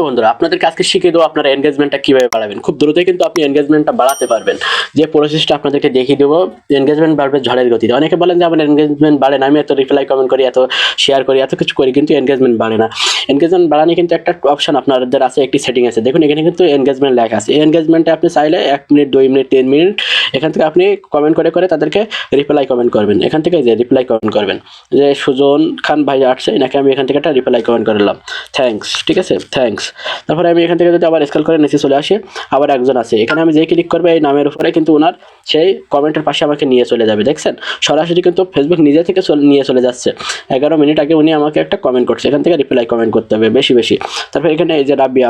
বন্ধুরা আপনাদেরকে আজকে শিখিয়ে দেবো আপনারা এনগেজমেন্টটা কিভাবে বাড়াবেন। খুব দ্রুতই কিন্তু আপনি এনগেজমেন্টটা বাড়াতে পারবেন। যে প্রসেসটা আপনাদেরকে দেখিয়ে দেবো, এনগেজমেন্ট বাড়বে ঝড়ের গতিতে। অনেকে বলেন যে আমার এনগেজমেন্ট বাড়ে না, আমি এত রিপ্লাই কমেন্ট করি, এত শেয়ার করি, এত কিছু করি, কিন্তু এনগেজমেন্ট বাড়ে না। এনগেজমেন্ট বাড়ানো কিন্তু একটা অপশন আপনাদের আছে, একটি সেটিং আছে। দেখুন এখানে কিন্তু এনগেজমেন্ট লেখা আছে। এই এনগেজমেন্টে আপনি চাইলে 1 মিনিট, 2 মিনিট, 3 মিনিট এখান থেকে আপনি কমেন্ট করে করে তাদেরকে রিপ্লাই কমেন্ট করবেন। এখান থেকে যে রিপ্লাই কমেন্ট করবেন, যে সুজন খান ভাই আসছে নাকি, আমি এখান থেকে একটা রিপ্লাই কমেন্ট করলাম, থ্যাঙ্কস, ঠিক আছে, থ্যাঙ্কস। তারপরে আমি এখান থেকে যদি আবার স্ক্রল করে নিচে চলে আসি, আবার একজন আছে এখানে, আমি যে ক্লিক করবো এই নামের উপরে কিন্তু ওনার সেই কমেন্টের পাশে আমাকে নিয়ে চলে যাবে। দেখছেন সরাসরি কিন্তু ফেসবুক নিজে থেকে নিয়ে চলে যাচ্ছে। 11 মিনিট আগে উনি আমাকে একটা কমেন্ট করছে, এখান থেকে রিপ্লাই কমেন্ট করতে হবে বেশি বেশি। তারপর এখানে এই যে রাবি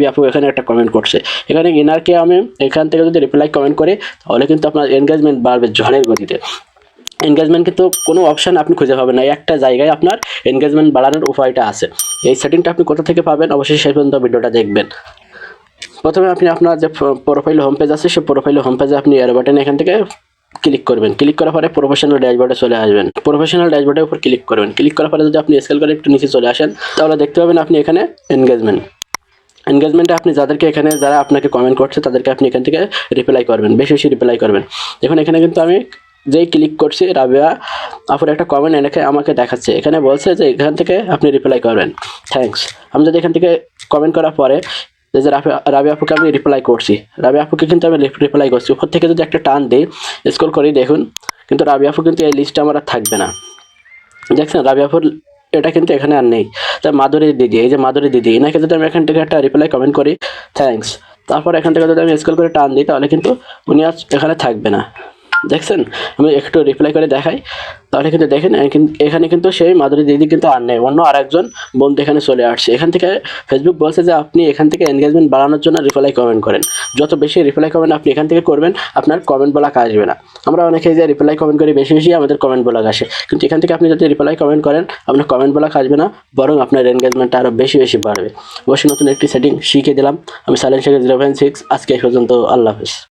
আপু এখানে একটা কমেন্ট করছে, এখানে ইনারকে আমি এখান থেকে যদি রিপ্লাই কমেন্ট করি তাহলে কিন্তু আপনার এনগেজমেন্ট বাড়বে ঝড়ের গতিতে। এনগেজমেন্ট কিন্তু কোনো অপশান আপনি খুঁজে পাবেন না, একটা জায়গায় আপনার এনগেজমেন্ট বাড়ানোর উপায়টা আছে। এই সেটিংটা আপনি কোথা থেকে পাবেন অবশ্যই শেষ পর্যন্ত ভিডিওটা দেখবেন। প্রথমে আপনি আপনার যে প্রোফাইল হোম পেজ আছে, সেই প্রোফাইল হোম পেজে আপনি এর বাটন এখান থেকে ক্লিক করবেন। ক্লিক করার পরে প্রফেশনাল ড্যাশবোর্ডে চলে আসবেন। প্রফেশনাল ড্যাশবোর্ডের উপর ক্লিক করবেন। ক্লিক করার পরে যদি আপনি স্কেল করে একটু নিচে চলে আসেন তাহলে দেখতে পাবেন আপনি এখানে এনগেজমেন্টে আপনি যাদেরকে এখানে যারা আপনাকে কমেন্ট করছে তাদেরকে আপনি এখান থেকে রিপ্লাই করবেন, বেশি বেশি রিপ্লাই করবেন। দেখুন এখানে কিন্তু আমি যেই ক্লিক করছি রাবিয়া আপুর একটা কমেন্ট এনেকে আমাকে দেখাচ্ছে, এখানে বলছে যে এখান থেকে আপনি রিপ্লাই করবেন, থ্যাঙ্কস। আমি যদি এখান থেকে কমেন্ট করার পরে যে রাবি আপুকে আমি রিপ্লাই করছি, রাবি আপুকে কিন্তু আমি রিপ্লাই করছি, উপর থেকে যদি একটা টান দিই স্ক্রল করি দেখুন কিন্তু রাবি আপু কিন্তু এই লিস্টে আমার আর থাকবে না। দেখছেন রাবি আপুর এটা কিন্তু এখানে আর নেই। তা মাধুরী দিদি, এই যে মাধুরী দিদি, এনাকে যদি আমি এখান থেকে একটা রিপ্লাই কমেন্ট করি, থ্যাঙ্কস, তারপর এখান থেকে যদি আমি স্ক্রল করে টান দিই তাহলে কিন্তু উনি আর এখানে থাকবে না। দেখছেন আমি একটু রিপ্লাই করে দেখাই তাহলে কিন্তু দেখেন এখানে কিন্তু সেই মাধুরী দিদি কিন্তু আর নেই, অন্য আরেকজন বন্ধু এখানে চলে আসছে। এখান থেকে ফেসবুক বলছে যে আপনি এখান থেকে এনগেজমেন্ট বাড়ানোর জন্য রিপ্লাই কমেন্ট করেন। যত বেশি রিপ্লাই কমেন্ট আপনি এখান থেকে করবেন আপনার কমেন্ট ব্লক আসবে না। আমরা অনেকেই যে রিপ্লাই কমেন্ট করি বেশি বেশি আমাদের কমেন্ট ব্লক আসে, কিন্তু এখান থেকে আপনি যদি রিপ্লাই কমেন্ট করেন আপনার কমেন্ট ব্লক আসবে না, বরং আপনার এনগেজমেন্টটা আরও বেশি বেশি বাড়বে। অবশ্যই নতুন একটি সেটিং শিখিয়ে দিলাম আমি, সাইলেন্ট শেখ 0.6। আজকে এই পর্যন্ত, আল্লাহ হাফেজ।